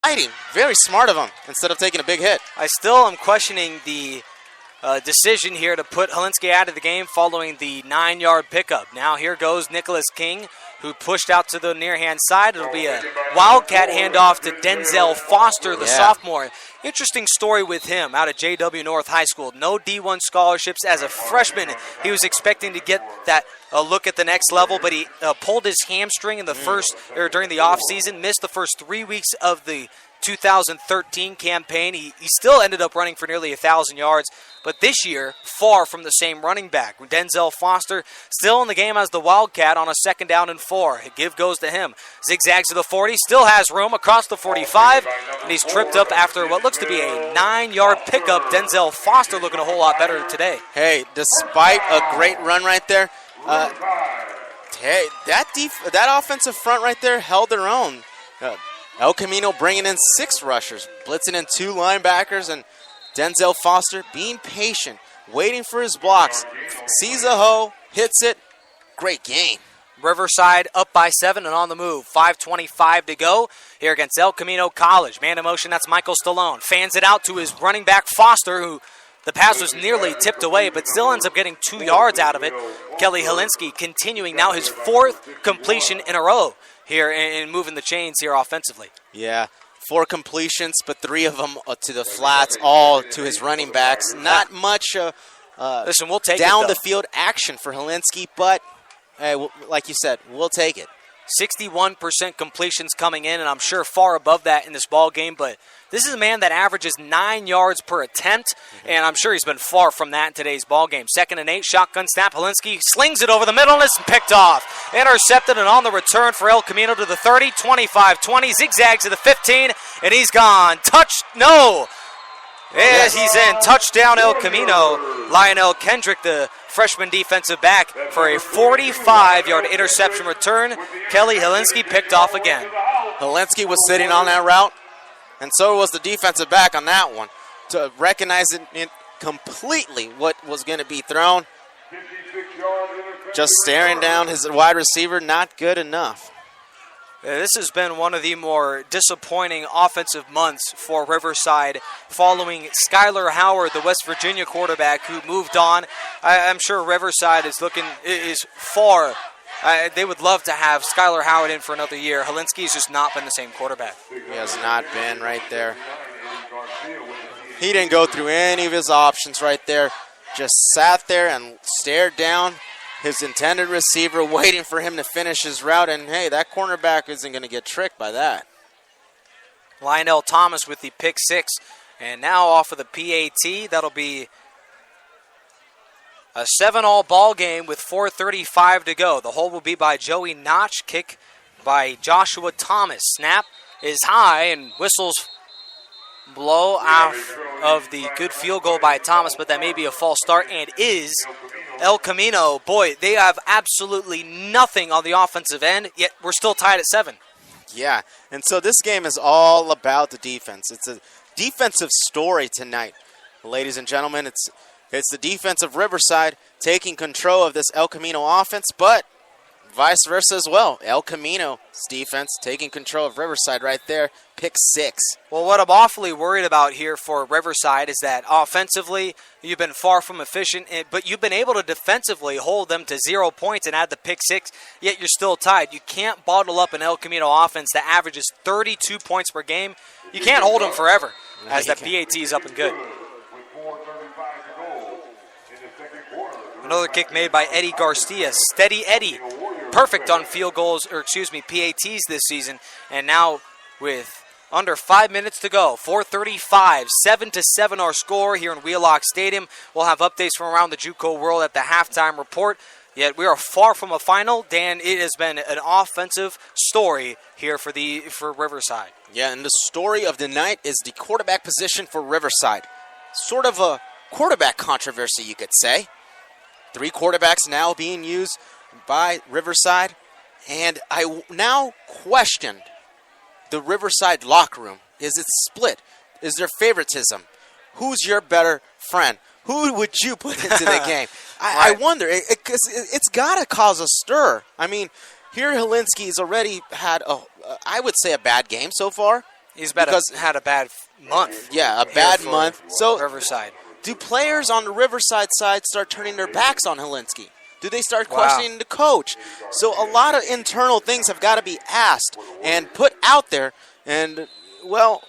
Fighting. Very smart of him instead of taking a big hit. I still am questioning the decision here to put Helinski out of the game following the 9-yard pickup. Now here goes Nicholas King, who pushed out to the near-hand side. It'll be a Wildcat handoff to Denzel Foster, the sophomore. Interesting story with him out of JW North High School. No D1 scholarships. As a freshman, he was expecting to get that look at the next level, but he pulled his hamstring in the during the offseason, missed the first 3 weeks of the 2013 campaign. He still ended up running for nearly 1,000 yards, but this year, far from the same running back. Denzel Foster still in the game as the Wildcat on a 2nd down and 4. A give goes to him. Zigzags to the 40, still has room across the 45, and he's tripped up after what looks to be a 9-yard pickup. Denzel Foster looking a whole lot better today. Hey, despite a great run right there, that offensive front right there held their own. El Camino bringing in 6 rushers, blitzing in 2 linebackers, and Denzel Foster being patient, waiting for his blocks. Sees a hole, hits it. Great game. Riverside up by 7 and on the move. 5:25 to go here against El Camino College. Man in motion, that's Michael Stallone. Fans it out to his running back Foster, who the pass was nearly tipped away, but still ends up getting 2 yards out of it. Kelly Helinski continuing now his 4th completion in a row here and moving the chains here offensively. Yeah, 4 completions, but 3 of them to the flats, all to his running backs. Not much listen, we'll take down it, the field action for Helinski, but hey, like you said, we'll take it. 61% completions coming in, and I'm sure far above that in this ball game, but this is a man that averages 9 yards per attempt, and I'm sure he's been far from that in today's ball game. 2nd and 8, shotgun snap. Helinski slings it over the middle, and it's picked off. Intercepted, and on the return for El Camino to the 30, 25-20, zigzags to the 15, and he's gone. No! Yes, he's in. Touchdown, El Camino. Lionel Kendrick, the freshman defensive back, for a 45-yard interception return. Kelly Helinski picked off again. Helinski was sitting on that route, and so was the defensive back on that one, to recognize it completely what was going to be thrown. Just staring down his wide receiver, not good enough. This has been one of the more disappointing offensive months for Riverside following Skylar Howard, the West Virginia quarterback, who moved on. I'm sure Riverside is far. They would love to have Skylar Howard in for another year. Helinski's just not been the same quarterback. He has not been right there. He didn't go through any of his options right there. Just sat there and stared down his intended receiver, waiting for him to finish his route, and hey, that cornerback isn't going to get tricked by that. Lionel Thomas with the pick 6, and now off of the PAT, that'll be a 7-all ball game with 4:35 to go. The hold will be by Joey Notch, kick by Joshua Thomas. Snap is high, and whistles blow off of the good field goal by Thomas, but that may be a false start, and is El Camino. Boy, they have absolutely nothing on the offensive end, yet we're still tied at 7. Yeah, and so this game is all about the defense. It's a defensive story tonight, ladies and gentlemen. It's the defense of Riverside taking control of this El Camino offense, but vice versa as well. El Camino's defense taking control of Riverside right there, pick 6. Well, what I'm awfully worried about here for Riverside is that offensively, you've been far from efficient, but you've been able to defensively hold them to 0 points and add the pick 6, yet you're still tied. You can't bottle up an El Camino offense that averages 32 points per game. You can't hold them forever, as that PAT is up and good. Another kick made by Eddie Garcia. Steady Eddie. Perfect on field goals, PATs this season. And now with under 5 minutes to go, 4:35, 7-7 our score here in Wheelock Stadium. We'll have updates from around the JUCO world at the halftime report. Yet we are far from a final. Dan, it has been an offensive story here for Riverside. Yeah, and the story of the night is the quarterback position for Riverside. Sort of a quarterback controversy, you could say. 3 quarterbacks now being used by Riverside, and I now question the Riverside locker room. Is it split? Is there favoritism? Who's your better friend? Who would you put into the game? I wonder, because it's got to cause a stir. I mean, here Helinski's already had, I would say, a bad game so far. He's had a bad month. Yeah, a bad month. So Riverside. Do players on the Riverside side start turning their backs on Helinski? Do they start questioning the coach? So a lot of internal things have got to be asked and put out there. And, well,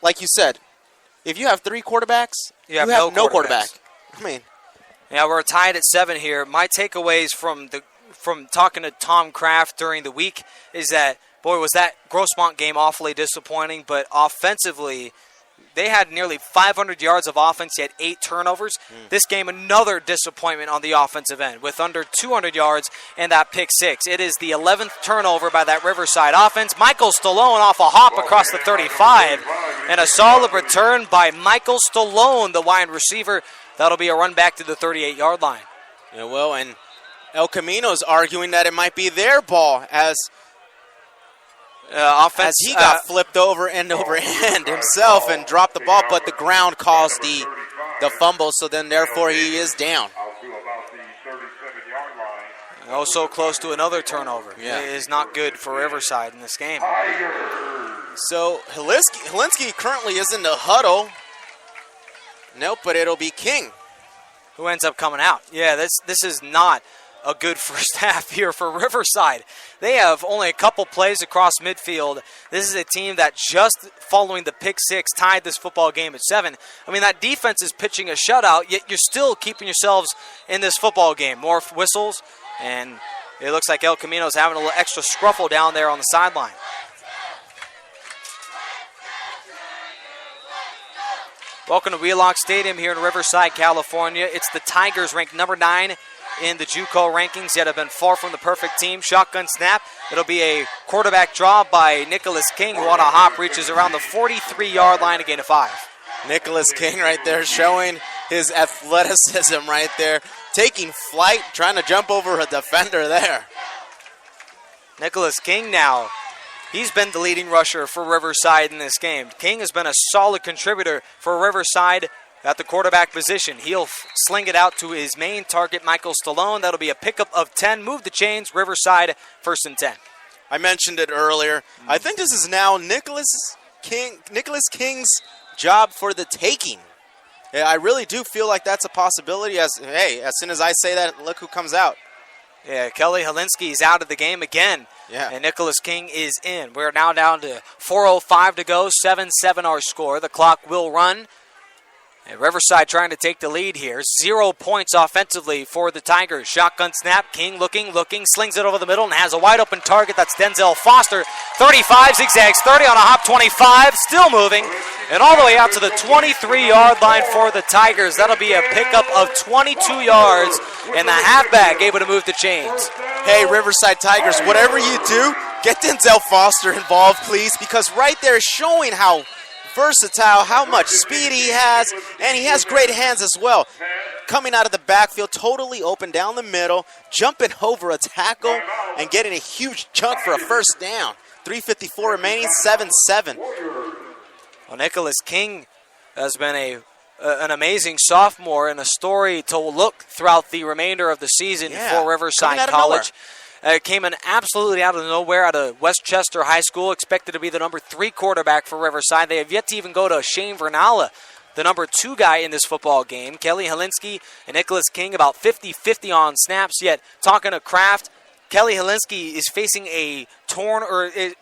like you said, if you have 3 quarterbacks, you have no quarterback. I mean, yeah, we're tied at 7 here. My takeaways from talking to Tom Kraft during the week is that, boy, was that Grossmont game awfully disappointing, but offensively, they had nearly 500 yards of offense, yet 8 turnovers. This game, another disappointment on the offensive end with under 200 yards and that pick 6. It is the 11th turnover by that Riverside offense. Michael Stallone off a hop across the 35, and a solid return by Michael Stallone, the wide receiver. That'll be a run back to the 38-yard line. Yeah, well, and El Camino's arguing that it might be their ball as he got flipped over end over end himself and dropped the ball, but the ground caused the fumble, so then therefore he is down. Oh, so close to another turnover. Yeah. It is not good for Riverside in this game. So Helinski currently is in the huddle. Nope, but it'll be King who ends up coming out. Yeah, this is not a good first half here for Riverside. They have only a couple plays across midfield. This is a team that just following the pick 6 tied this football game at 7. I mean, that defense is pitching a shutout, yet you're still keeping yourselves in this football game. More whistles, and it looks like El Camino's having a little extra scruffle down there on the sideline. Welcome to Wheelock Stadium here in Riverside, California. It's the Tigers ranked number 9 in the JUCO rankings, yet have been far from the perfect team. Shotgun snap. It'll be a quarterback draw by Nicholas King, who on a hop reaches around the 43-yard line to gain a 5. Nicholas King right there showing his athleticism right there. Taking flight, trying to jump over a defender there. Nicholas King now, he's been the leading rusher for Riverside in this game. King has been a solid contributor for Riverside at the quarterback position. He'll sling it out to his main target, Michael Stallone. That'll be a pickup of 10. Move the chains. Riverside, 1st and 10. I mentioned it earlier. I think this is now Nicholas King's job for the taking. Yeah, I really do feel like that's a possibility. As soon as I say that, look who comes out. Yeah, Kelly Helinski is out of the game again. Yeah. And Nicholas King is in. We're now down to 4:05 to go. 7-7 our score. The clock will run. And Riverside trying to take the lead here. 0 points offensively for the Tigers. Shotgun snap. King looking, slings it over the middle and has a wide open target. That's Denzel Foster. 35, zigzags 30 on a hop, 25, still moving. And all the way out to the 23-yard line for the Tigers. That'll be a pickup of 22 yards. And the halfback able to move the chains. Hey, Riverside Tigers, whatever you do, get Denzel Foster involved, please, because right there is showing how versatile, how much speed he has, and he has great hands as well. Coming out of the backfield, totally open down the middle, jumping over a tackle, and getting a huge chunk for a first down. 3:54 remaining, 7-7. Well, Nicholas King has been an amazing sophomore and a story to look throughout the remainder of the season for Riverside College. Came in absolutely out of nowhere out of Westchester High School, expected to be the number 3 quarterback for Riverside. They have yet to even go to Shane Vernala, the number 2 guy in this football game. Kelly Helinski and Nicholas King about 50-50 on snaps, yet talking to Kraft, Kelly Helinski is facing a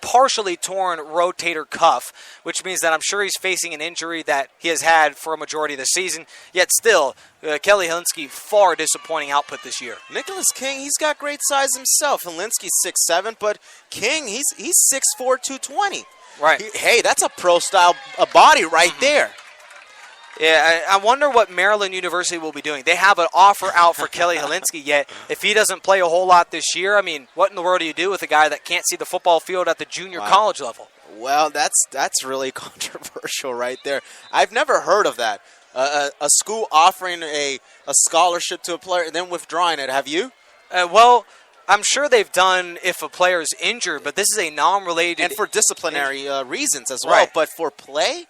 partially torn rotator cuff, which means that I'm sure he's facing an injury that he has had for a majority of the season. Yet still, Kelly Helinski, far disappointing output this year. Nicholas King, he's got great size himself. Helinski's 6'7", but King, he's 6'4", 220. Right. Hey, that's a pro-style body right there. Yeah, I wonder what Maryland University will be doing. They have an offer out for Kelly Helinski, yet if he doesn't play a whole lot this year, I mean, what in the world do you do with a guy that can't see the football field at the junior college level? Well, that's really controversial right there. I've never heard of that. A school offering a scholarship to a player and then withdrawing it. Have you? Well, I'm sure they've done if a player's injured, but this is a non-related. And for disciplinary reasons as well. Right. But for play?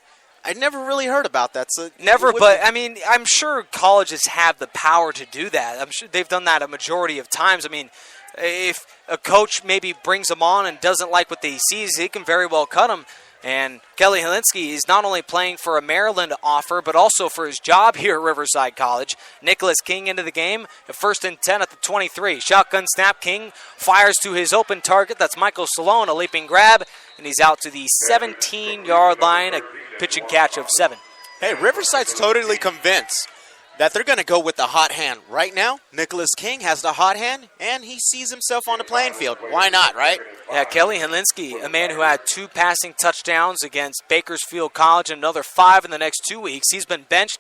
I never really heard about that. So never, but I mean, I'm sure colleges have the power to do that. I'm sure they've done that a majority of times. I mean, if a coach maybe brings them on and doesn't like what they see, he can very well cut them. And Kelly Helinski is not only playing for a Maryland offer, but also for his job here at Riverside College. Nicholas King into the game, at 1st and 10 at the 23. Shotgun snap, King fires to his open target. That's Michael Salone, a leaping grab, and he's out to the 17-yard line, a pitch and catch of 7. Hey, Riverside's totally convinced that they're going to go with the hot hand. Right now, Nicholas King has the hot hand, and he sees himself on the playing field. Why not, right? Yeah, Kelly Helinski, a man who had 2 passing touchdowns against Bakersfield College and another 5 in the next 2 weeks. He's been benched.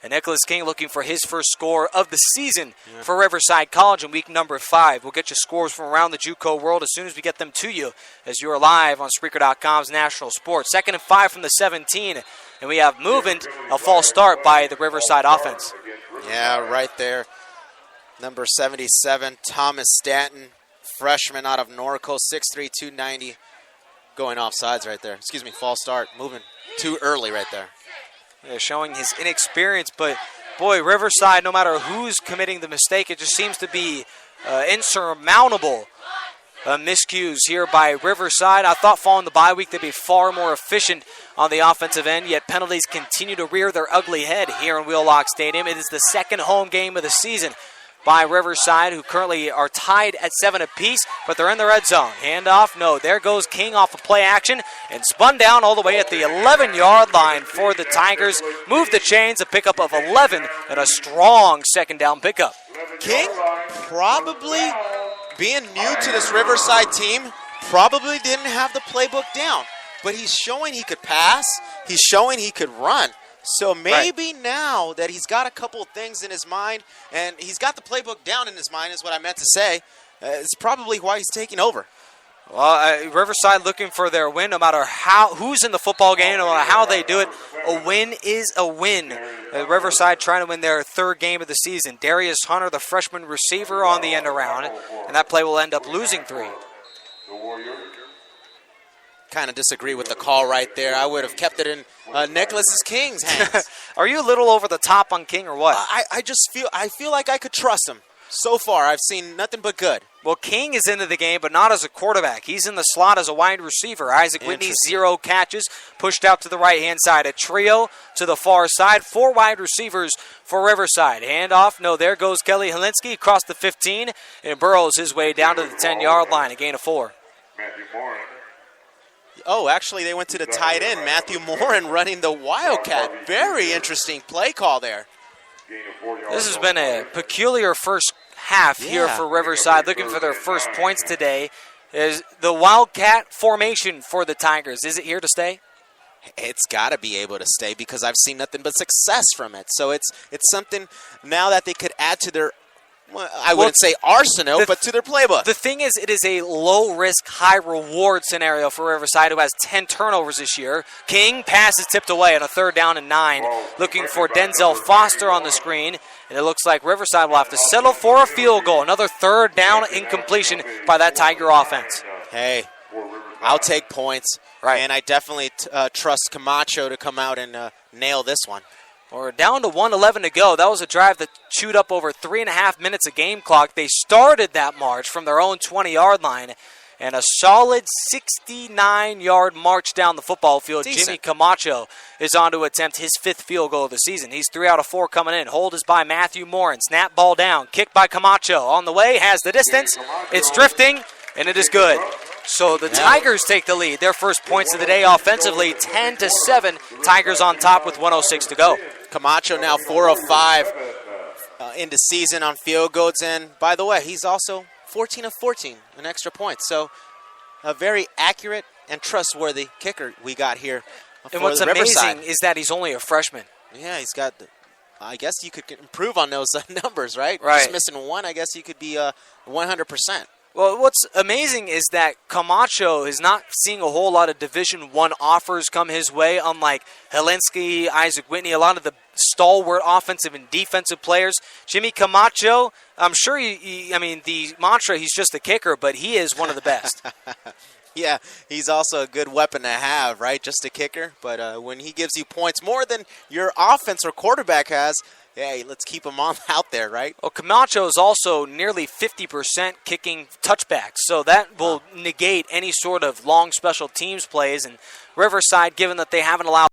And Nicholas King looking for his first score of the season for Riverside College in week number 5. We'll get you scores from around the JUCO world as soon as we get them to you as you are live on Spreaker.com's National Sports. 2nd and 5 from the 17. And we have movement, a false start by the Riverside offense. Yeah, right there. Number 77, Thomas Stanton, freshman out of Norco, 6'3", 290. Going offsides right there. Excuse me, false start. Moving too early right there. Yeah, showing his inexperience, but boy, Riverside, no matter who's committing the mistake, it just seems to be insurmountable miscues here by Riverside. I thought following the bye week they'd be far more efficient on the offensive end, yet penalties continue to rear their ugly head here in Wheelock Stadium. It is the second home game of the season by Riverside, who currently are tied at 7 apiece, but they're in the red zone. Handoff, no. There goes King off of play action and spun down all the way at the 11-yard line for the Tigers. Moved the chains, a pickup of 11, and a strong second down pickup. King, probably being new to this Riverside team, probably didn't have the playbook down, but he's showing he could pass. He's showing he could run. So maybe now that he's got a couple of things in his mind, and he's got the playbook down in his mind is what I meant to say, it's probably why he's taking over. Well, Riverside looking for their win no matter who's in the football game, no matter how they do it. A win is a win. Riverside trying to win their 3rd game of the season. Darius Hunter, the freshman receiver, on the end around, and that play will end up losing 3. Kind of disagree with the call right there. I would have kept it in Nicholas King's hands. Are you a little over the top on King or what? I just feel like I could trust him. So far, I've seen nothing but good. Well, King is into the game, but not as a quarterback. He's in the slot as a wide receiver. Isaac Whitney, 0 catches, pushed out to the right-hand side. A trio to the far side, 4 wide receivers for Riverside. Handoff, no, there goes Kelly Helinski across the 15, and burrows his way down to the 10-yard line, a gain of 4. Oh, actually, they went to the tight end, Matthew Morin, running the Wildcat. Very interesting play call there. This has been a peculiar first half here for Riverside, looking for their first points today. Is the Wildcat formation for the Tigers, is it here to stay? It's got to be able to stay because I've seen nothing but success from it. So it's something now that they could add to their, I wouldn't say arsenal, but to their playbook. The thing is, it is a low-risk, high-reward scenario for Riverside, who has 10 turnovers this year. King, pass is tipped away on a 3rd down and 9. Looking for Denzel Foster on the screen. And it looks like Riverside will have to settle for a field goal. Another 3rd down incompletion by that Tiger offense. Hey, I'll take points. Right. And I definitely trust Camacho to come out and nail this one. We're down to 1:11 to go. That was a drive that chewed up over 3.5 minutes of game clock. They started that march from their own 20-yard line, and a solid 69-yard march down the football field. Decent. Jimmy Camacho is on to attempt his 5th field goal of the season. He's 3 out of 4 coming in. Hold is by Matthew Morin. Snap ball down. Kick by Camacho. On the way, has the distance. It's drifting, and it is good. So the Tigers take the lead. Their first points of the day offensively, 10-7. Tigers on top with 1:06 to go. Camacho now 4 of 5 in the season on field goals. And by the way, he's also 14 of 14 in extra points. So a very accurate and trustworthy kicker we got here. And what's amazing is that he's only a freshman. Yeah, he's got, I guess you could improve on those numbers, right? Right. Just missing 1, I guess you could be 100%. Well, what's amazing is that Camacho is not seeing a whole lot of Division I offers come his way, unlike Helinski, Isaac Whitney, a lot of the stalwart offensive and defensive players. Jimmy Camacho, I'm sure the mantra, he's just a kicker, but he is one of the best. Yeah, he's also a good weapon to have, right? Just a kicker. But when he gives you points more than your offense or quarterback has, hey, let's keep him on out there, right? Well, Camacho is also nearly 50% kicking touchbacks, so that will negate any sort of long special teams plays. And Riverside, given that they haven't allowed